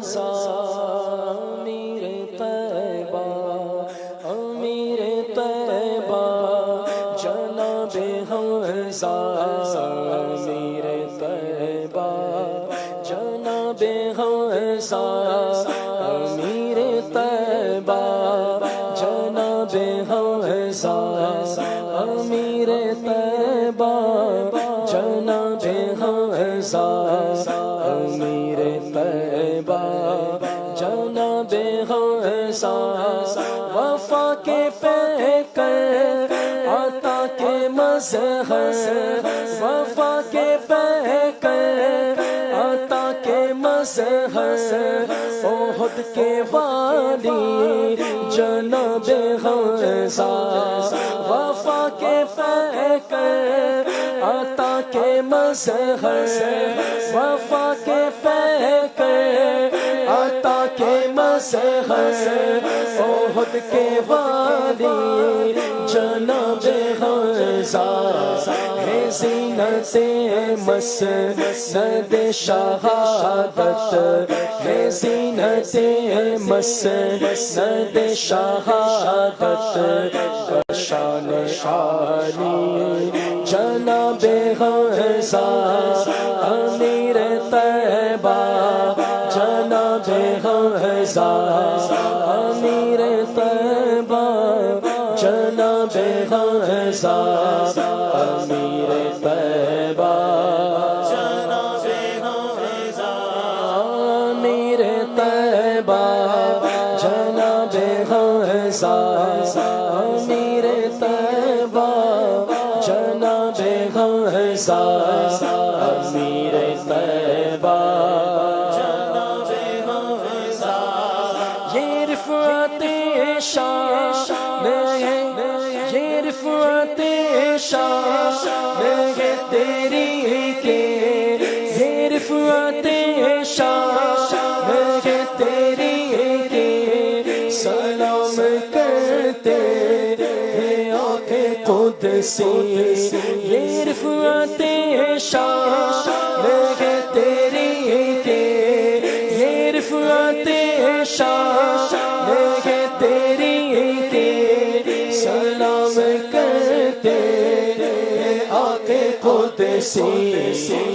ہنسا امیر طیبہ امیر طیبہ جناب حمزہ امیر طیبہ جناب حمزہ امیر طیبہ جناب حمزہ امیر طیبہ جناب حمزہ امیر طیبہ جناب حمزہ وفا کے پیکر عطا کے مظہر وفا کے پیکر عطا کے مظہر احد کے والی جناب حمزہ وفا کے پیکر عطا کے مظہر وفا کے پیکر عطا کے مظہر احد کے والی جناب حمزہ ہے زینت مسند شہادت ہے زینت مسند شہادت شان عالی جناب حمزہ امیر طیبہ جناب حمزہ امیر طیبہ جناب حمزہ امیر طیبہ جناب حمزہ امیر طیبہ جناب حمزہ امیر طیبہ جناب حمزہ امیر طیبہ جناب حمزہ یہ رفعت شان یہ رفعت شان ہے تیری کے یہ رفعت شان ہے تیری کے سلام کرتے ہیں آنکھ قدسی یہ رفعت شان ہے تیری کے یہ رفعت شان ہے تیری کے سلام کرتے ہیں آنکھ قدسی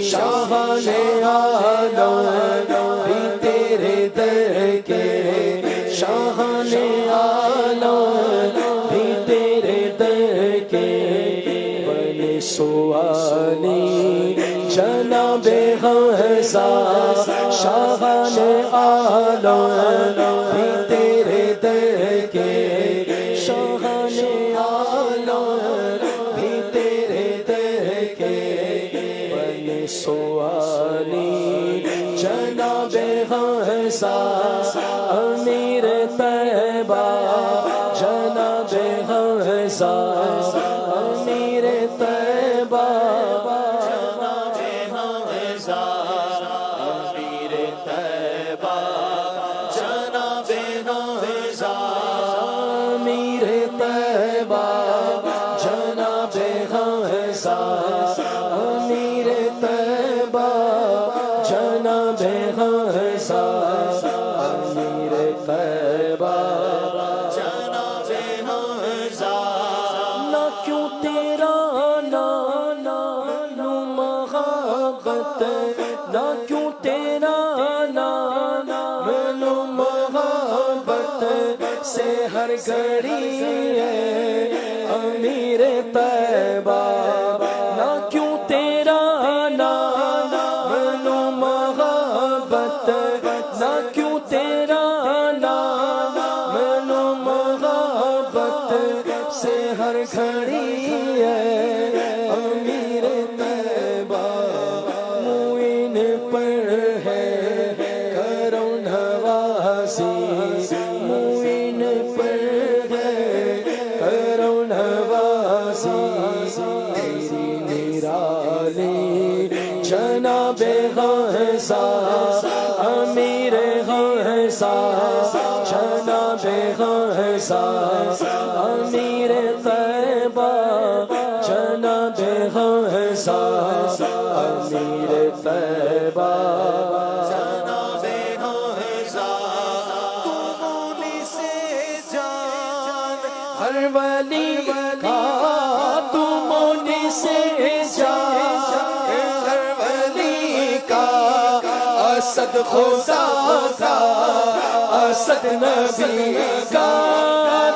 شاہان عالم بھی تیرے در کے شاہان عالم بھی تیرے در کے بنے سوالی جناب حمزہ شاہان عالم بھی تیرے در کے شاہان عالم بھی تیرے در کے بنے سوالی جناب حمزہ امیر طیبہ جناب حمزہ امیر طیبہ جناب حمزہ امیر طیبہ جناب حمزہ امیر طیبہ جناب حمزہ امیر طیبہ جناب حمزہ امیر طیبہ جناب حمزہ نہ کیوں تیرا نام محبت نہ کیوں تیرا نام محبت سے ہر گھڑی ہے امیر طیبہ نہ کیوں تیرا نام محبت نہ کیوں تیرا نام محبت سے ہر گھڑی ہے امیر طیبہ معین پر ہے کرم نوازی معین پر ہے کرم نوازی تیری نرالی جناب حمزہ امیر حمزہ جناب حمزہ امیر طیبہ جناب حمزہ امیر طیبہ جناب حمزہ اسد خدا کا اسد نبی کا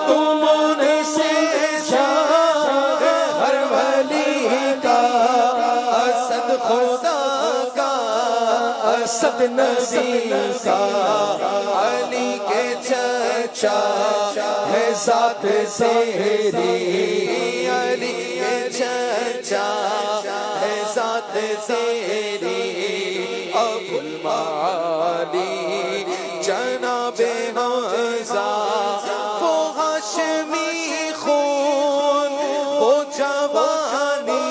تم سے شان ہر ولی کا اسد خدا کا اسد نبی کا علی کے چچا ہے ذات تیری علی کے چچا ہے ذات تیری ابو المعالی جناب حمزہ وہ ہاشمی خون وہ جوانی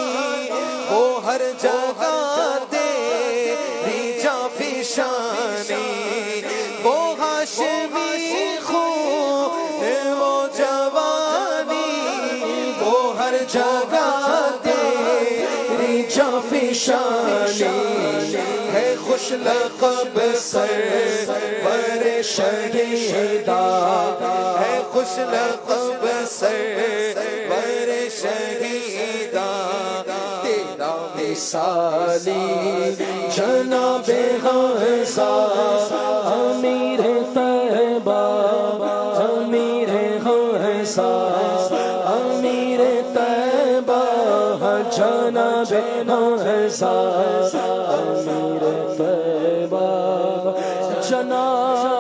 وہ ہر جگہ تیری جافشانی وہ ہاشمی خون وہ جوانی وہ ہر جگہ تیری جافشانی ہے خوش لقب سرور شہیدہ ہے خوش لقب سرور شہیدہ تیرا مثالی جناب حمزہ امیر طیبہ امیر حمزہ امیر طیبہ جناب حمزہ امیر طیبہ جناب